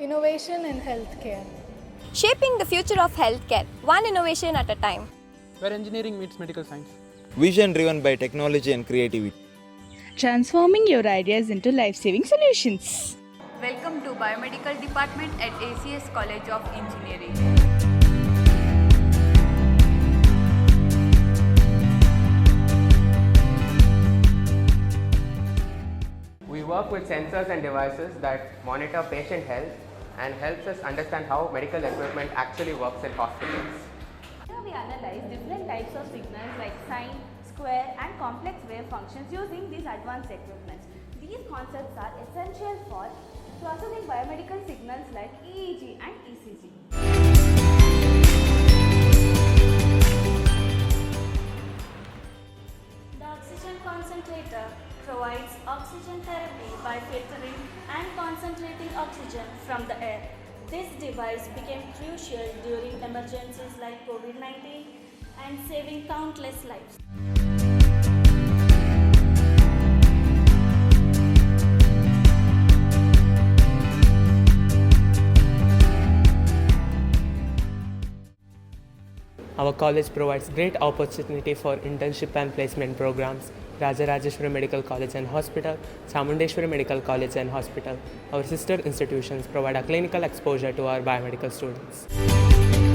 Innovation in healthcare. Shaping the future of healthcare, one innovation at a time. Where engineering meets medical science. Vision driven by technology and creativity. Transforming your ideas into life-saving solutions. Welcome to Biomedical Department at ACS College of Engineering. We work with sensors and devices that monitor patient health and helps us understand how medical equipment actually works in hospitals. Here we analyze different types of signals like sine, square and complex wave functions using these advanced equipments. These concepts are essential for processing biomedical signals like EEG and ECG. The oxygen concentrator provides oxygen therapy by filtering and concentrating oxygen from the air. This device became crucial during emergencies like COVID-19 and saving countless lives. Our college provides great opportunity for internship and placement programs. Rajarajeshwari Medical College and Hospital, Chamundeshwari Medical College and Hospital. Our sister institutions provide a clinical exposure to our biomedical students.